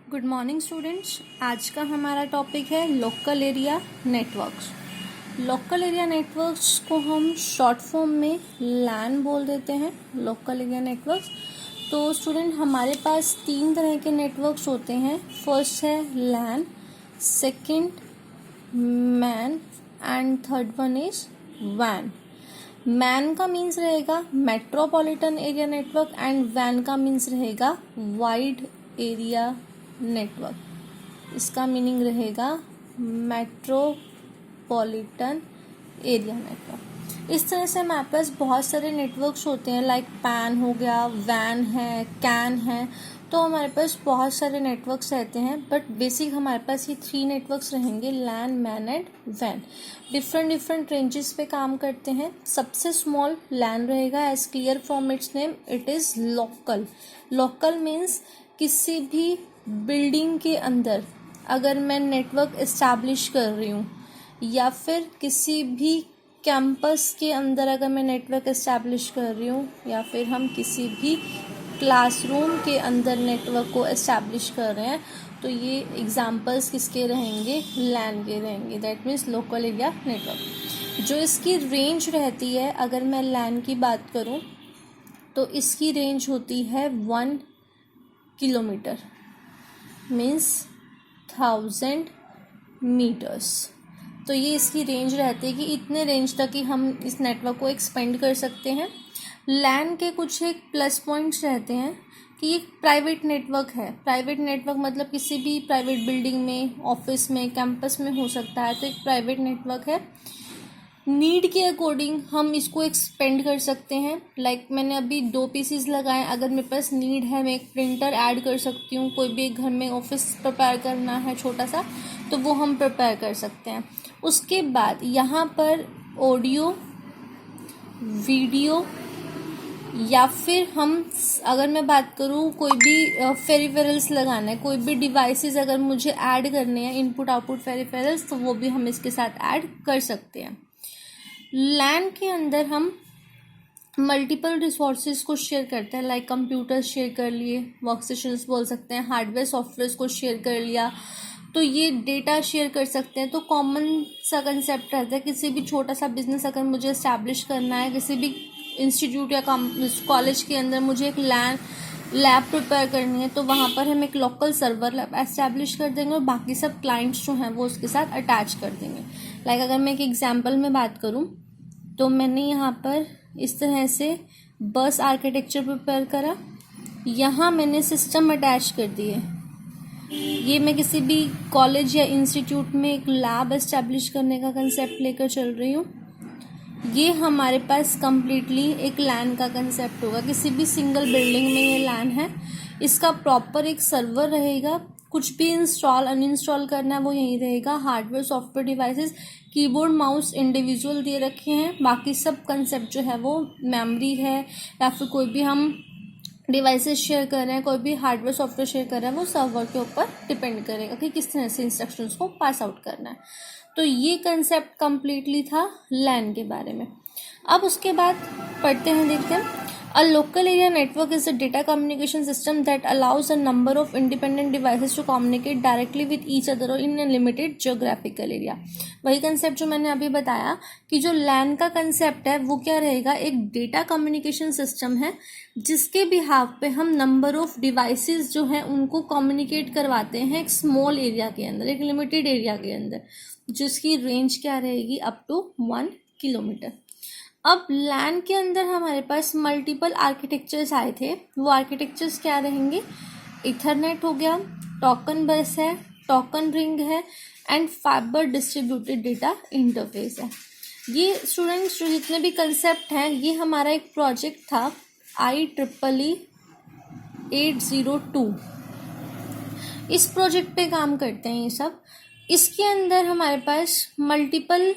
Good morning students. आज का हमारा टॉपिक है local area networks. Local area networks को हम शॉर्ट फॉर्म में लैन बोल देते हैं, लोकल एरिया नेटवर्क्स। तो स्टूडेंट हमारे पास 3 तरह के नेटवर्क्स होते हैं। फर्स्ट है LAN, second MAN and third one is वैन। मैन का मीन्स रहेगा मेट्रोपॉलिटन एरिया नेटवर्क एंड वैन का मीन्स रहेगा वाइड एरिया नेटवर्क। इसका मीनिंग रहेगा मेट्रोपॉलिटन एरिया नेटवर्क। इस तरह से हमारे पास बहुत सारे नेटवर्क्स होते हैं, लाइक पैन हो गया, वैन है, कैन है। तो हमारे पास बहुत सारे नेटवर्क्स रहते हैं, बट बेसिक हमारे पास ये 3 नेटवर्क्स रहेंगे, लैन, मैन एंड वैन। डिफरेंट रेंजेस पे काम करते हैं। सबसे स्मॉल लैन रहेगा, as clear from its name it is local. Local means किसी भी बिल्डिंग के अंदर अगर मैं नेटवर्क इस्टेब्लिश कर रही हूँ, या फिर किसी भी कैंपस के अंदर अगर मैं नेटवर्क इस्टेब्लिश कर रही हूँ, या फिर हम किसी भी क्लासरूम के अंदर नेटवर्क को इस्टेब्लिश कर रहे हैं, तो ये एग्जांपल्स किसके रहेंगे? लैन के रहेंगे। That means local area network. जो इसकी रेंज रहती है, अगर मैं लैन की बात करूँ तो इसकी रेंज होती है 1 किलोमीटर, मीन्स 1000 मीटर्स। तो ये इसकी रेंज रहती है कि इतने रेंज तक ही हम इस नेटवर्क को एक्सपेंड कर सकते हैं। लैन के कुछ एक प्लस पॉइंट्स रहते हैं कि ये प्राइवेट नेटवर्क है। प्राइवेट नेटवर्क मतलब किसी भी प्राइवेट बिल्डिंग में, ऑफिस में, कैंपस में हो सकता है, तो एक प्राइवेट नेटवर्क है। नीड के अकॉर्डिंग हम इसको एक्सपेंड कर सकते हैं। लाइक मैंने अभी 2 पीसीज लगाए, अगर मेरे पास नीड है मैं एक प्रिंटर ऐड कर सकती हूँ। कोई भी एक घर में ऑफिस प्रिपेयर करना है छोटा सा, तो वो हम प्रिपेयर कर सकते हैं। उसके बाद यहाँ पर ऑडियो, वीडियो, या फिर हम अगर मैं बात करूँ कोई भी फेरिफेरल्स लगाना है, कोई भी डिवाइसेस अगर मुझे ऐड करने हैं, इनपुट आउटपुट फेरिफेरल्स, तो वो भी हम इसके साथ ऐड कर सकते हैं। लैन के अंदर हम मल्टीपल रिसोर्सेज को शेयर करते हैं, लाइक कंप्यूटर शेयर कर लिए, वर्क स्टेशंस बोल सकते हैं, हार्डवेयर सॉफ्टवेयर को शेयर कर लिया, तो ये डेटा शेयर कर सकते हैं। तो कॉमन सा कंसेप्ट रहता है, किसी भी छोटा सा बिजनेस अगर मुझे इस्टेब्लिश करना है, किसी भी इंस्टीट्यूट या कॉलेज के अंदर मुझे एक लैब प्रिपेयर करनी है, तो वहाँ पर हम एक लोकल सर्वर लैब एस्टैब्लिश कर देंगे और बाकी सब क्लाइंट्स जो हैं वो उसके साथ अटैच कर देंगे। लाइक अगर मैं एक एग्जांपल में बात करूँ तो मैंने यहाँ पर इस तरह से बस आर्किटेक्चर प्रिपेयर करा, यहाँ मैंने सिस्टम अटैच कर दिए। ये मैं किसी भी कॉलेज या इंस्टीट्यूट में एक लैब एस्टैब्लिश करने का कंसेप्ट लेकर चल रही हूँ। ये हमारे पास कम्प्लीटली एक लैन का कंसेप्ट होगा। किसी भी सिंगल बिल्डिंग में ये लैन है, इसका प्रॉपर एक सर्वर रहेगा। कुछ भी इंस्टॉल अनइंस्टॉल करना है वो यहीं रहेगा। Hardware software devices, keyboard mouse individual दे रखे हैं, बाकी सब कंसेप्ट जो है वो मेमोरी है, या फिर कोई भी हम डिवाइसेस शेयर कर रहे हैं, कोई भी हार्डवेयर सॉफ्टवेयर शेयर कर रहे हैं, वो सर्वर के ऊपर डिपेंड करेगा कि किस तरह से इंस्ट्रक्शंस को पास आउट करना है। तो ये कंसेप्ट कम्प्लीटली था लैन के बारे में। अब उसके बाद पढ़ते हैं, देखते हैं। A local area network is a data communication system that allows a number of independent devices to communicate directly with each other or in a limited geographical area। वही कंसेप्ट जो मैंने अभी बताया कि जो LAN का कंसेप्ट है वो क्या रहेगा, एक डेटा कम्युनिकेशन सिस्टम है जिसके बिहाफ पे हम नंबर ऑफ डिवाइसेस जो हैं उनको कम्युनिकेट करवाते हैं एक स्मॉल एरिया के अंदर, एक लिमिटेड एरिया के अंदर, जिसकी रेंज क्या रहेगी, अप टू 1 किलोमीटर। अब लैन के अंदर हमारे पास मल्टीपल आर्किटेक्चर्स आए थे। वो आर्किटेक्चर्स क्या रहेंगे? इथरनेट हो गया, टोकन बस है, टोकन रिंग है, and fibre distributed data interface है। ये स्टूडेंट्स जो जितने भी कंसेप्ट हैं, ये हमारा एक प्रोजेक्ट था IEEE 802। इस प्रोजेक्ट पे काम करते हैं ये सब। इसके अंदर हमारे पास मल्टीपल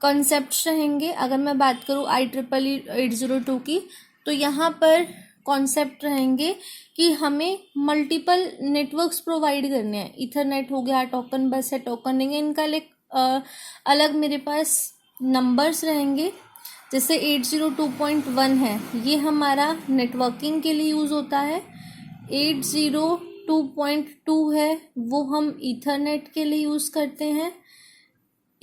कॉन्सेप्ट्स रहेंगे। अगर मैं बात करूँ IEEE 802 की, तो यहाँ पर कॉन्सेप्ट रहेंगे कि हमें मल्टीपल नेटवर्क्स प्रोवाइड करने हैं। इथरनेट हो गया, टोकन बस है, टोकन रिंग है, इनका अलग मेरे पास नंबर्स रहेंगे। जैसे 802.1 है, ये हमारा नेटवर्किंग के लिए यूज़ होता है। 802 802.2 है वो हम ईथरनेट के लिए यूज़ करते हैं।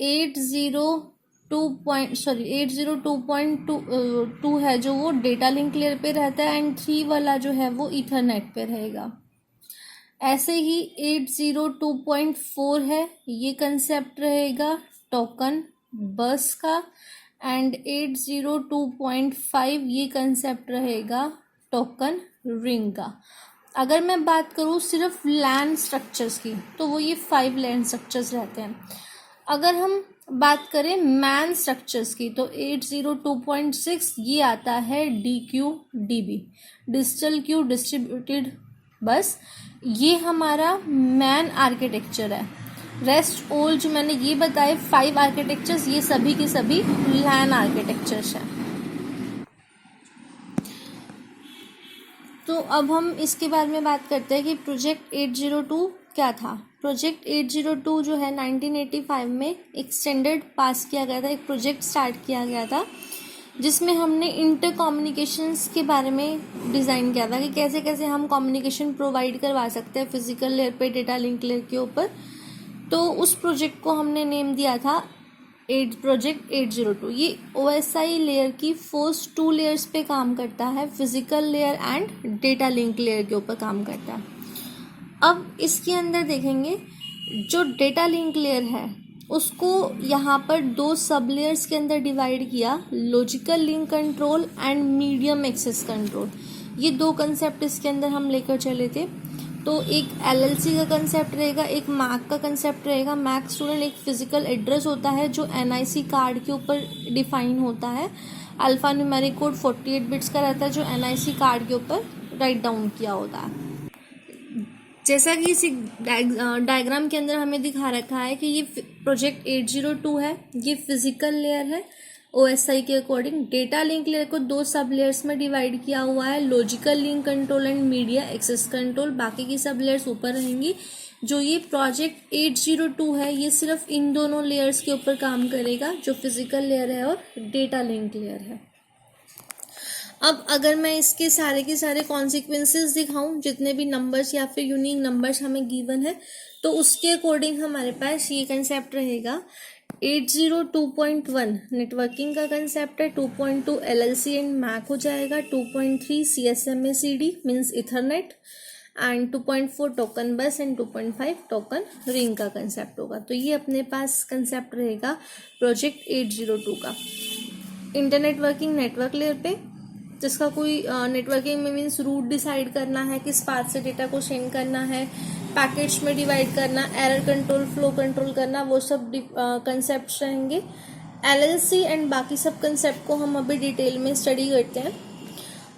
802.2 है जो वो डेटा लिंक लेयर पे रहता है, एंड 3 वाला जो है वो ईथरनेट पे रहेगा। ऐसे ही 802.4 है, ये कंसेप्ट रहेगा टोकन बस का, एंड 802.5 ये कंसेप्ट रहेगा टोकन रिंग का। अगर मैं बात करूँ सिर्फ लैन स्ट्रक्चर्स की तो वो ये 5 लैन स्ट्रक्चर्स रहते हैं। अगर हम बात करें मैन स्ट्रक्चर्स की तो 802.6 ये आता है DQDB, डिजिटल क्यू डिस्ट्रीब्यूटेड बस। ये हमारा मैन आर्किटेक्चर है। रेस्ट ऑल जो मैंने ये बताए 5 आर्किटेक्चर्स, ये सभी के सभी लैन आर्किटेक्चर्स हैं। तो अब हम इसके बारे में बात करते हैं कि प्रोजेक्ट 802 क्या था। प्रोजेक्ट 802 जो है 1985 में एक स्टैंडर्ड पास किया गया था, एक प्रोजेक्ट स्टार्ट किया गया था जिसमें हमने इंटर कम्युनिकेशंस के बारे में डिज़ाइन किया था कि कैसे कैसे हम कम्युनिकेशन प्रोवाइड करवा सकते हैं फिजिकल लेयर पे, डेटा लिंक लेयर के ऊपर। तो उस प्रोजेक्ट को हमने नेम दिया था प्रोजेक्ट 802। ये OSI लेयर की फर्स्ट 2 लेयर्स पे काम करता है, physical layer and data link layer के ऊपर काम करता है। अब इसके अंदर देखेंगे जो डेटा लिंक लेयर है उसको यहाँ पर 2 सब लेयर्स के अंदर डिवाइड किया, logical link control and medium access control. ये 2 कंसेप्ट इसके अंदर हम लेकर चले थे। तो एक LLC का कंसेप्ट रहेगा, एक मैक का कंसेप्ट रहेगा। मैक स्टूडेंट एक फिजिकल एड्रेस होता है जो NIC कार्ड के ऊपर डिफाइन होता है। अल्फा न्यूमेरिक कोड 48 बिट्स का रहता है जो NIC कार्ड के ऊपर राइट डाउन किया होता है। जैसा कि इसी डायग्राम के अंदर हमें दिखा रखा है कि ये प्रोजेक्ट 802 है, ये फिजिकल लेयर है OSI के अकॉर्डिंग। डेटा लिंक लेयर को 2 सब लेयर्स में डिवाइड किया हुआ है, logical link control and media access control. बाकी की सब लेयर्स ऊपर रहेंगी। जो ये प्रोजेक्ट 802 है ये सिर्फ इन दोनों लेयर्स के ऊपर काम करेगा, जो फिजिकल लेयर है और डेटा लिंक लेयर है। अब अगर मैं इसके सारे के सारे कॉन्सिक्वेंसेस दिखाऊं, जितने भी नंबर्स या फिर यूनिक नंबर्स हमें गिवन है, तो उसके अकॉर्डिंग हमारे पास ये कंसेप्ट रहेगा। 802.1 नेटवर्किंग का कंसेप्ट है, 2.2 LLC एंड मैक हो जाएगा, 2.3 CSMA/CD means Ethernet, and 2.4 token बस एंड 2.5 टोकन रिंग का कंसेप्ट होगा। तो ये अपने पास कंसेप्ट रहेगा प्रोजेक्ट 802 का। इंटरनेट वर्किंग नेटवर्क लेयर पे, जिसका कोई नेटवर्किंग में मीन्स रूट डिसाइड करना है, किस पाथ से डेटा को सेंड करना है, पैकेट्स में डिवाइड करना, एरर कंट्रोल, फ्लो कंट्रोल करना, वो सब कंसेप्ट रहेंगे। LLC एंड बाकी सब कंसेप्ट को हम अभी डिटेल में स्टडी करते हैं।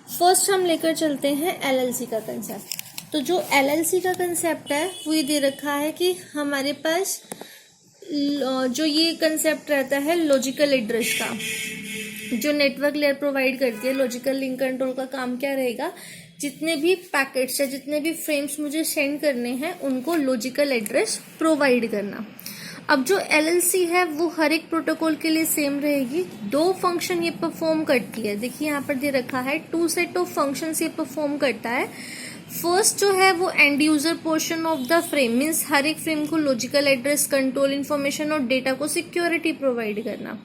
फर्स्ट हम लेकर चलते हैं LLC का कंसेप्ट। तो जो LLC का कंसेप्ट है वो ये दे रखा है कि हमारे पास जो ये कंसेप्ट रहता है लॉजिकल एड्रेस का, जो नेटवर्क लेयर प्रोवाइड करती है। लॉजिकल लिंक कंट्रोल का काम क्या रहेगा, जितने भी पैकेट्स या जितने भी फ्रेम्स मुझे सेंड करने हैं उनको लॉजिकल एड्रेस प्रोवाइड करना। अब जो LLC है वो हर एक प्रोटोकॉल के लिए सेम रहेगी। 2 फंक्शन ये परफॉर्म करती है। देखिए यहाँ पर दे रखा है 2 सेट ऑफ फंक्शंस ये परफॉर्म करता है। फर्स्ट जो है वो end user portion of the frame means हर एक फ्रेम को लॉजिकल एड्रेस, कंट्रोल इन्फॉर्मेशन और डेटा को सिक्योरिटी प्रोवाइड करना,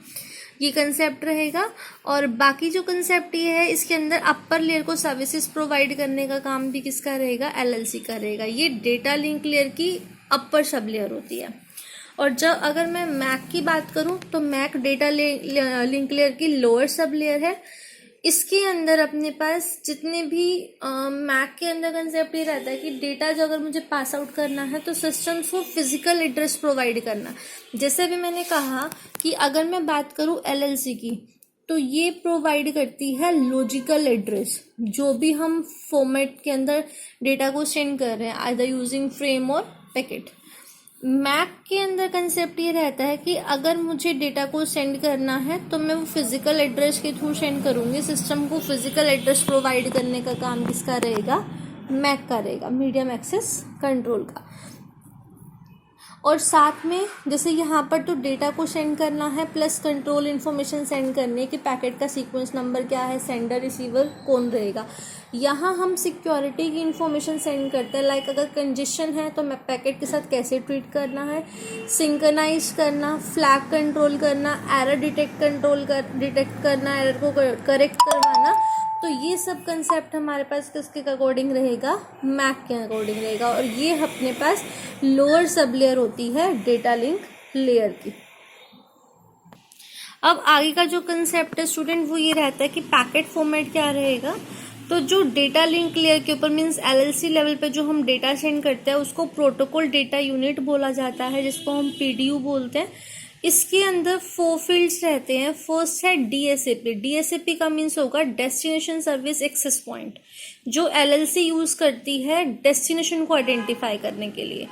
ये कंसेप्ट रहेगा। और बाकी जो कंसेप्ट ये है इसके अंदर अपर लेयर को सर्विसेज प्रोवाइड करने का काम भी किसका रहेगा, LLC का रहेगा। ये डेटा लिंक लेयर की अपर सब लेयर होती है। और जब अगर मैं मैक की बात करूं तो मैक डेटा लिंक लेयर की लोअर सब लेयर है। इसके अंदर अपने पास जितने भी मैक के अंदर कंसेप्ट ये रहता है कि डेटा जो अगर मुझे पास आउट करना है तो सिस्टम्स को फिजिकल एड्रेस प्रोवाइड करना। जैसे भी मैंने कहा कि अगर मैं बात करूं LLC की तो ये प्रोवाइड करती है लॉजिकल एड्रेस, जो भी हम फॉर्मेट के अंदर डेटा को सेंड कर रहे हैं, आइदर यूजिंग फ्रेम और पैकेट। मैक के अंदर कंसेप्ट ये रहता है कि अगर मुझे डेटा को सेंड करना है तो मैं वो फिजिकल एड्रेस के थ्रू सेंड करूंगी। सिस्टम को फिजिकल एड्रेस प्रोवाइड करने का काम किसका रहेगा, मैक का रहेगा, मीडियम एक्सेस कंट्रोल का। और साथ में जैसे यहाँ पर तो डेटा को सेंड करना है प्लस कंट्रोल इन्फॉर्मेशन सेंड करनी है कि पैकेट का सीक्वेंस नंबर क्या है, सेंडर रिसीवर कौन रहेगा। यहाँ हम सिक्योरिटी की इन्फॉर्मेशन सेंड करते हैं, लाइक अगर कंजेशन है तो मैं पैकेट के साथ कैसे ट्रीट करना है, सिंक्रनाइज करना, फ्लैग कंट्रोल करना, एरर डिटेक्ट करना, एरर को करेक्ट करवाना। तो ये सब कंसेप्ट हमारे पास किसके अकॉर्डिंग रहेगा, मैक के अकॉर्डिंग रहेगा। और ये अपने पास लोअर सब लेयर होती है डेटा लिंक लेयर की। अब आगे का जो कंसेप्ट है स्टूडेंट वो ये रहता है कि पैकेट फॉर्मेट क्या रहेगा। तो जो डेटा लिंक लेयर के ऊपर मीन्स LLC लेवल पे जो हम डेटा सेंड करते हैं उसको प्रोटोकॉल डेटा यूनिट बोला जाता है, जिसको हम PDU बोलते हैं। इसके अंदर 4 फील्ड्स रहते हैं। फर्स्ट है DSAP। DSAP का मीन्स होगा डेस्टिनेशन सर्विस एक्सेस पॉइंट, जो LLC यूज करती है डेस्टिनेशन को आइडेंटिफाई करने के लिए।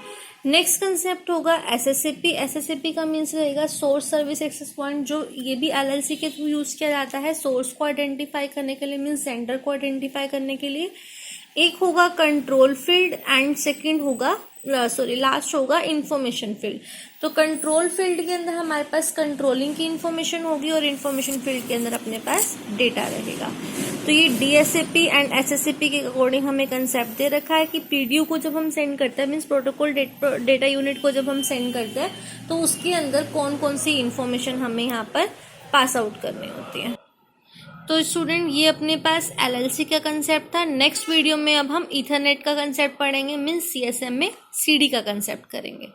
नेक्स्ट कंसेप्ट होगा SSAP। SSAP का मीन्स रहेगा सोर्स सर्विस एक्सेस पॉइंट, जो ये भी LLC के थ्रू यूज किया जाता है सोर्स को आइडेंटिफाई करने के लिए, मीन्स सेंडर को आइडेंटिफाई करने के लिए। एक होगा कंट्रोल फील्ड एंड सेकंड होगा लास्ट होगा इंफॉर्मेशन फील्ड। तो कंट्रोल फील्ड के अंदर हमारे पास कंट्रोलिंग की इंफॉर्मेशन होगी और इंफॉर्मेशन फील्ड के अंदर अपने पास डेटा रहेगा। तो ये DSAP एंड SSAP के अकॉर्डिंग हमें कंसेप्ट दे रखा है कि PDU को जब हम सेंड करते हैं मीन्स प्रोटोकॉल डेटा यूनिट को जब हम सेंड करते हैं तो उसके अंदर कौन कौन सी इंफॉर्मेशन हमें यहाँ पर पास आउट करनी होती है। तो स्टूडेंट ये अपने पास LLC का कंसेप्ट था। नेक्स्ट वीडियो में अब हम ईथरनेट का कंसेप्ट पढ़ेंगे, मीन्स CSM में CD का कंसेप्ट करेंगे।